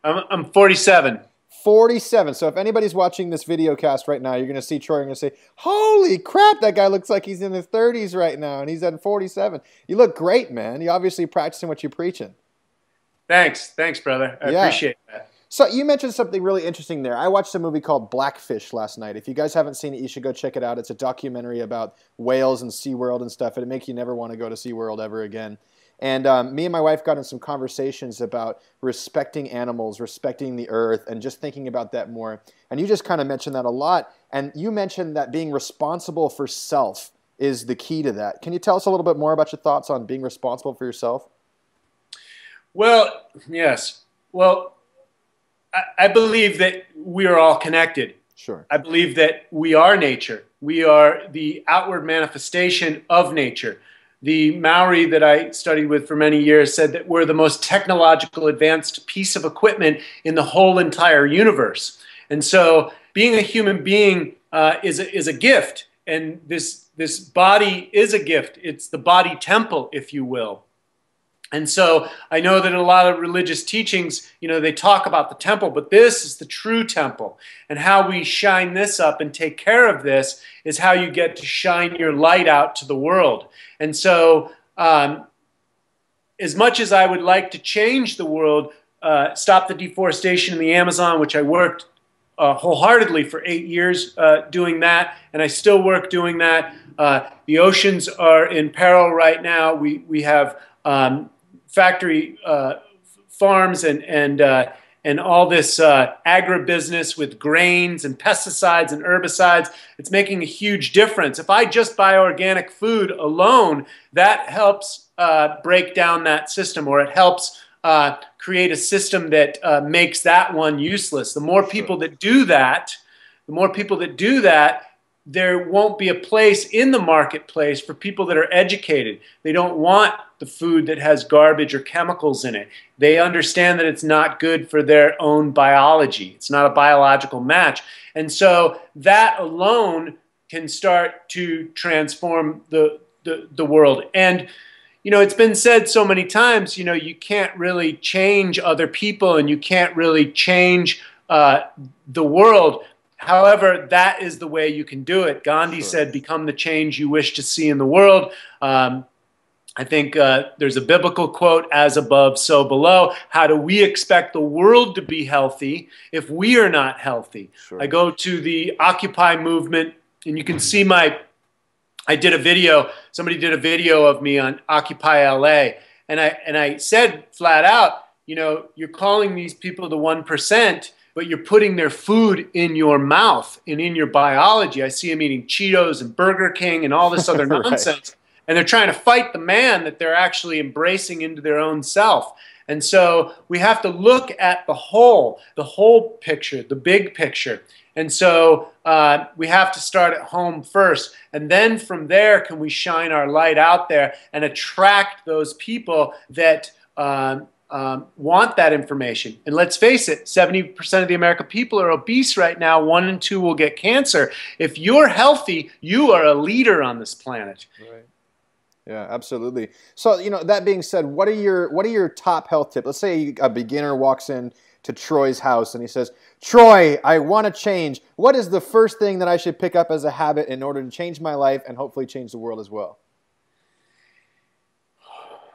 I'm 47. 47. So if anybody's watching this video cast right now, you're going to see Troy and going to say, holy crap, that guy looks like he's in his 30s right now, and he's at 47. You look great, man. You're obviously practicing what you're preaching. Thanks, brother. I appreciate that. So you mentioned something really interesting there. I watched a movie called Blackfish last night. If you guys haven't seen it, you should go check it out. It's a documentary about whales and SeaWorld and stuff, and it makes you never want to go to SeaWorld ever again. And me and my wife got in some conversations about respecting animals, respecting the earth, and just thinking about that more. And you just kind of mentioned that a lot. And you mentioned that being responsible for self is the key to that. Can you tell us a little bit more about your thoughts on being responsible for yourself? Well, yes. Well, I believe that we are all connected. Sure. I believe that we are nature. We are the outward manifestation of nature. The Maori that I studied with for many years said that we're the most technological advanced piece of equipment in the whole entire universe. And so being a human being is a gift. And this body is a gift. It's the body temple, if you will. And so I know that in a lot of religious teachings, you know, they talk about the temple, but this is the true temple. And how we shine this up and take care of this is how you get to shine your light out to the world. And so as much as I would like to change the world, stop the deforestation in the Amazon, which I worked wholeheartedly for 8 years doing that, and I still work doing that. The oceans are in peril right now. We have factory farms and all this agribusiness with grains and pesticides and herbicides. It's making a huge difference. If I just buy organic food alone, that helps break down that system, or it helps create a system that makes that one useless. The more people that do that, there won't be a place in the marketplace for people that are educated. They don't want the food that has garbage or chemicals in it. They understand that it's not good for their own biology. It's not a biological match. And so that alone can start to transform the world. And you know, it's been said so many times, you know, you can't really change other people and you can't really change the world. However, that is the way you can do it. Gandhi said, become the change you wish to see in the world. I think there's a biblical quote, as above, so below. How do we expect the world to be healthy if we are not healthy? I go to the Occupy movement, and you can see I did a video, somebody did a video of me on Occupy LA, and I said flat out, you know, you're calling these people the 1%, but you're putting their food in your mouth and in your biology. I see them eating Cheetos and Burger King and all this other nonsense. And they're trying to fight the man that they're actually embracing into their own self. And so we have to look at the whole picture, the big picture. And so we have to start at home first. And then from there, can we shine our light out there and attract those people that want that information. And let's face it, 70% of the American people are obese right now. 1 in 2 will get cancer. If you're healthy, you are a leader on this planet. Right. Yeah, absolutely. So, you know, that being said, what are your top health tips? Let's say a beginner walks in to Troy's house and he says, Troy, I want to change. What is the first thing that I should pick up as a habit in order to change my life and hopefully change the world as well?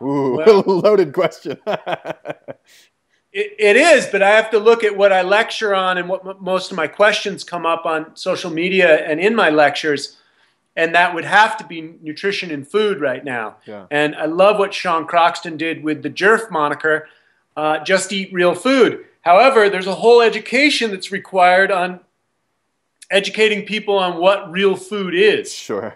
Ooh, well, loaded question. It is, but I have to look at what I lecture on and what most of my questions come up on social media and in my lectures, and that would have to be nutrition and food right now. Yeah. And I love what Sean Croxton did with the JERF moniker, just eat real food. However, there's a whole education that's required on educating people on what real food is. Sure.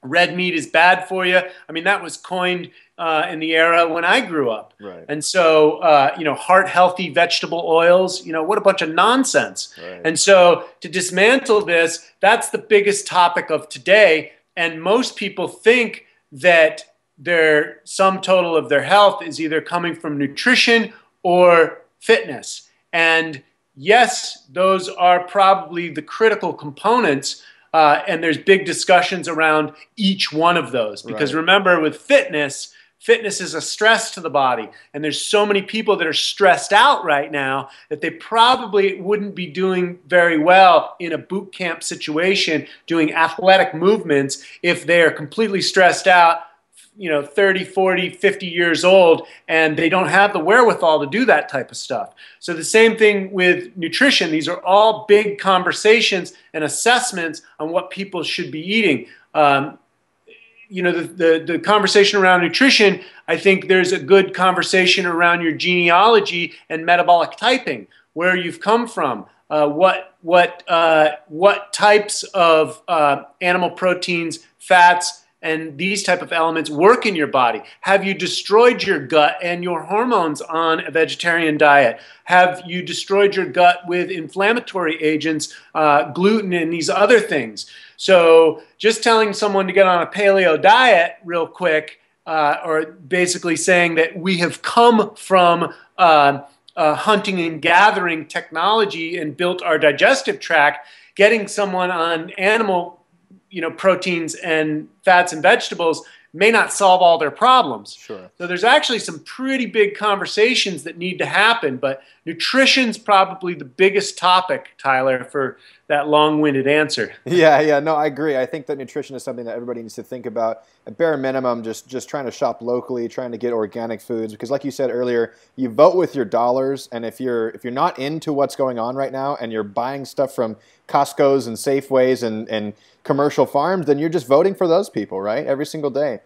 Red meat is bad for you. I mean, that was coined in the era when I grew up. Right. And so, you know, heart-healthy vegetable oils, you know, what a bunch of nonsense. Right. And so to dismantle this, that's the biggest topic of today. And most people think that their sum total of their health is either coming from nutrition or fitness. And yes, those are probably the critical components. And there's big discussions around each one of those. Because remember, with fitness fitness is a stress to the body. And there's so many people that are stressed out right now that they probably wouldn't be doing very well in a boot camp situation doing athletic movements if they are completely stressed out, 30, 40, 50 years old, and they don't have the wherewithal to do that type of stuff. So the same thing with nutrition. These are all big conversations and assessments on what people should be eating. The conversation around nutrition, I think there's a good conversation around your genealogy and metabolic typing, where you've come from, what types of animal proteins, fats, and these type of elements work in your body. Have you destroyed your gut and your hormones on a vegetarian diet? Have you destroyed your gut with inflammatory agents, gluten, and these other things? So just telling someone to get on a paleo diet real quick, or basically saying that we have come from hunting and gathering technology and built our digestive tract, getting someone on animal proteins and fats and vegetables may not solve all their problems. Sure. So there's actually some pretty big conversations that need to happen, but nutrition's probably the biggest topic, Tyler, for that long-winded answer. Yeah, no, I agree. I think that nutrition is something that everybody needs to think about. At bare minimum, just trying to shop locally, trying to get organic foods, because like you said earlier, you vote with your dollars, and if you're not into what's going on right now and you're buying stuff from Costco's and Safeways and commercial farms, then you're just voting for those people, right? Every single day.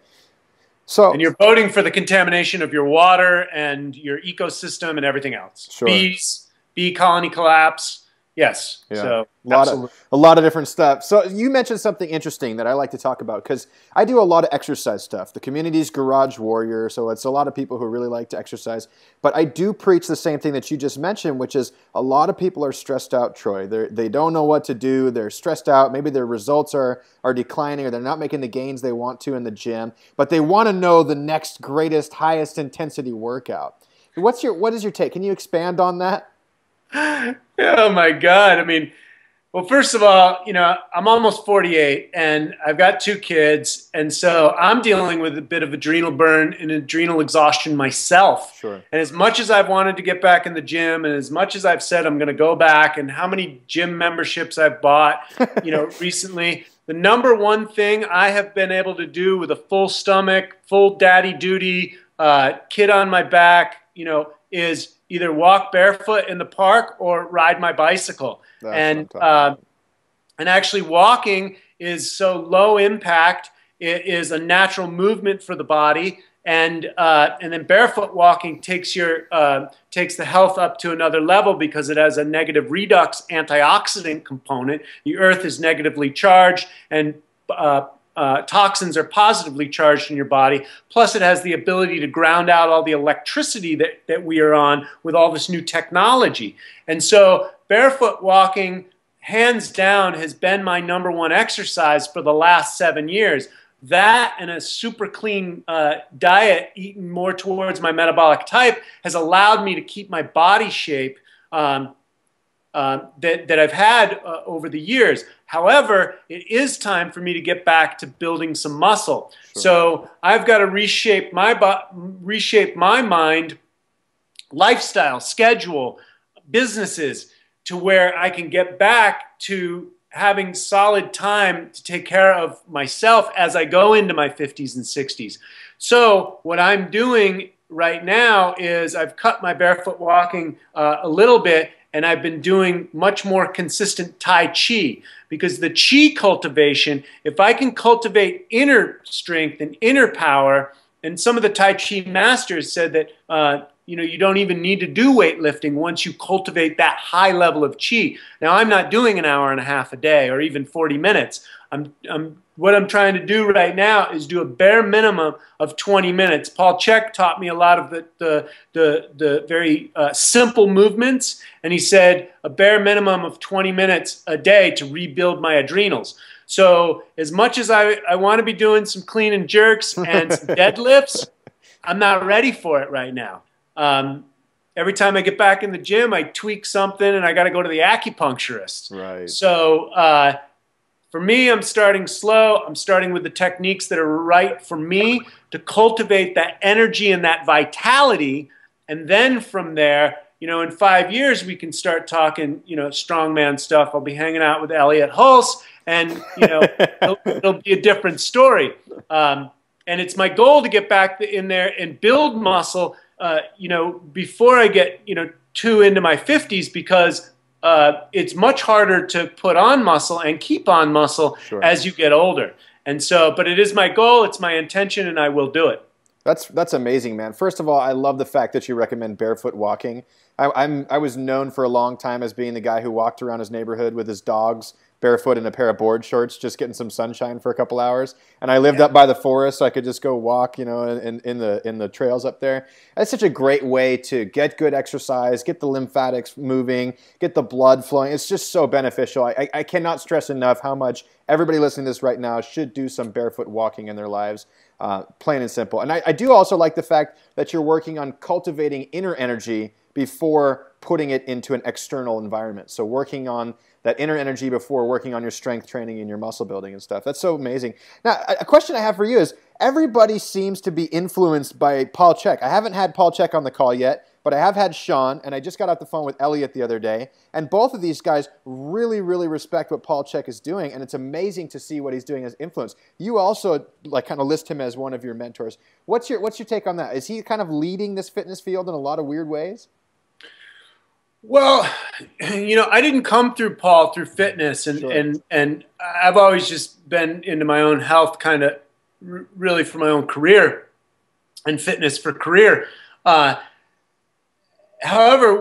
And you're voting for the contamination of your water and your ecosystem and everything else. Sure. Bees, bee colony collapse. Yes. Yeah. So a lot of different stuff. So you mentioned something interesting that I like to talk about, because I do a lot of exercise stuff. The community's garage warrior, so it's a lot of people who really like to exercise. But I do preach the same thing that you just mentioned, which is a lot of people are stressed out, Troy. They don't know what to do. They're stressed out. Maybe their results are declining, or they're not making the gains they want to in the gym. But they want to know the next greatest, highest intensity workout. What is your take? Can you expand on that? Oh my God. I mean, well, first of all, I'm almost 48 and I've got 2 kids. And so I'm dealing with a bit of adrenal burn and adrenal exhaustion myself. Sure. And as much as I've wanted to get back in the gym, and as much as I've said I'm going to go back, and how many gym memberships I've bought, recently, the number one thing I have been able to do with a full stomach, full daddy duty, kid on my back, is either walk barefoot in the park or ride my bicycle. And actually walking is so low impact. It is a natural movement for the body. And then barefoot walking takes the health up to another level, because it has a negative redox antioxidant component. The earth is negatively charged, and toxins are positively charged in your body. Plus, it has the ability to ground out all the electricity that we are on with all this new technology. And so barefoot walking, hands down, has been my number one exercise for the last 7 years. That and a super clean diet, eating more towards my metabolic type, has allowed me to keep my body shape that I've had over the years. However, it is time for me to get back to building some muscle. Sure. So I've got to reshape my mind, lifestyle, schedule, businesses, to where I can get back to having solid time to take care of myself as I go into my 50s and 60s. So what I'm doing right now is I've cut my barefoot walking a little bit, and I've been doing much more consistent Tai Chi, because the Chi cultivation, if I can cultivate inner strength and inner power, and some of the Tai Chi masters said that you don't even need to do weightlifting once you cultivate that high level of Chi. Now, I'm not doing an hour and a half a day or even 40 minutes. What I'm trying to do right now is do a bare minimum of 20 minutes. Paul Chek taught me a lot of the very simple movements, and he said a bare minimum of 20 minutes a day to rebuild my adrenals. So as much as I want to be doing some clean and jerks and some deadlifts, I'm not ready for it right now. Every time I get back in the gym, I tweak something, and I got to go to the acupuncturist. Right. So For me, I'm starting slow. I'm starting with the techniques that are right for me to cultivate that energy and that vitality. And then from there, in 5 years, we can start talking, strongman stuff. I'll be hanging out with Elliot Hulse, and, it'll be a different story. And it's my goal to get back in there and build muscle, before I get, too into my 50s, because it's much harder to put on muscle and keep on muscle as you get older. And so, but it is my goal, it's my intention, and I will do it. That's amazing, man. First of all, I love the fact that you recommend barefoot walking. I was known for a long time as being the guy who walked around his neighborhood with his dogs barefoot in a pair of board shorts, just getting some sunshine for a couple hours. And I lived up by the forest, so I could just go walk, in the trails up there. That's such a great way to get good exercise, get the lymphatics moving, get the blood flowing. It's just so beneficial. I cannot stress enough how much everybody listening to this right now should do some barefoot walking in their lives, plain and simple. And I do also like the fact that you're working on cultivating inner energy before putting it into an external environment. So working on that inner energy before working on your strength training and your muscle building and stuff. That's so amazing. Now, a question I have for you is, everybody seems to be influenced by Paul Chek. I haven't had Paul Chek on the call yet, but I have had Sean, and I just got off the phone with Elliot the other day, and both of these guys really, really respect what Paul Chek is doing, and it's amazing to see what he's doing as influence. You also kind of list him as one of your mentors. What's your take on that? Is he kind of leading this fitness field in a lot of weird ways? Well, I didn't come through Paul through fitness, and I've always just been into my own health, kind of really for my own career, and fitness for career. However,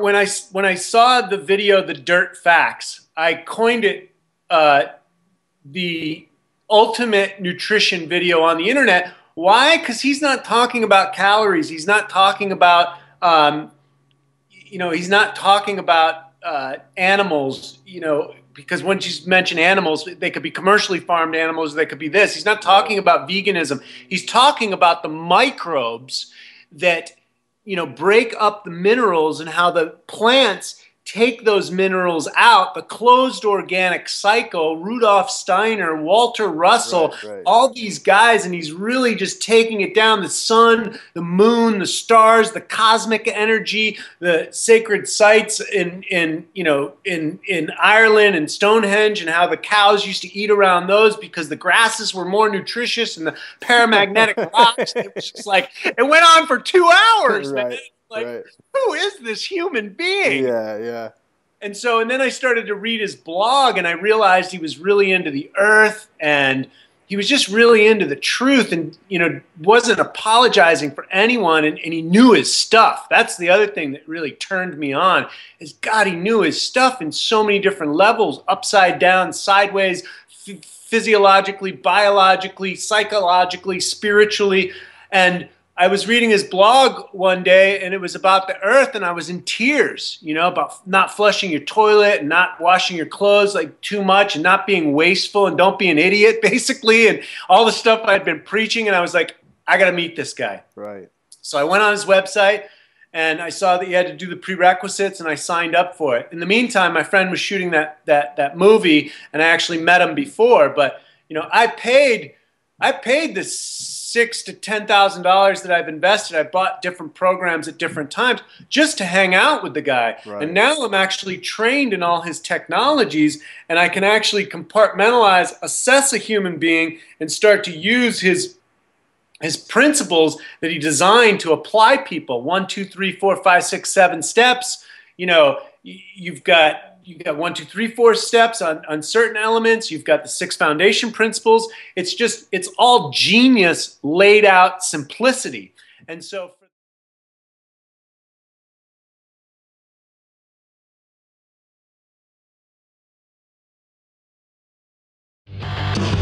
when I saw the video, The Dirt Facts, I coined it the ultimate nutrition video on the internet. Why? Because he's not talking about calories. He's not talking about he's not talking about animals, because once you mention animals, they could be commercially farmed animals, they could be this. He's not talking about veganism. He's talking about the microbes that, break up the minerals and how the plants take those minerals out, the closed organic cycle, Rudolf Steiner, Walter Russell, all these guys, and he's really just taking it down. The sun, the moon, the stars, the cosmic energy, the sacred sites in Ireland and Stonehenge, and how the cows used to eat around those because the grasses were more nutritious and the paramagnetic rocks. It was just it went on for 2 hours, man. Who is this human being? Yeah. And then I started to read his blog, and I realized he was really into the earth, and he was just really into the truth, and, wasn't apologizing for anyone, and he knew his stuff. That's the other thing that really turned me on, is God, he knew his stuff in so many different levels, upside down, sideways, physiologically, biologically, psychologically, spiritually. And I was reading his blog one day, and it was about the earth, and I was in tears, about not flushing your toilet and not washing your clothes too much, and not being wasteful, and don't be an idiot, basically, and all the stuff I'd been preaching. And I was like, I got to meet this guy. Right. So I went on his website, and I saw that you had to do the prerequisites, and I signed up for it. In the meantime, my friend was shooting that movie, and I actually met him before, but I paid this $6,000 to $10,000 that I've invested. I bought different programs at different times just to hang out with the guy. Right. And now I'm actually trained in all his technologies, and I can actually compartmentalize, assess a human being, and start to use his principles that he designed to apply people. 1, 2, 3, 4, 5, 6, 7 steps. You've got 1, 2, 3, 4 steps on certain elements. You've got the 6 foundation principles. It's all genius laid out simplicity. And so For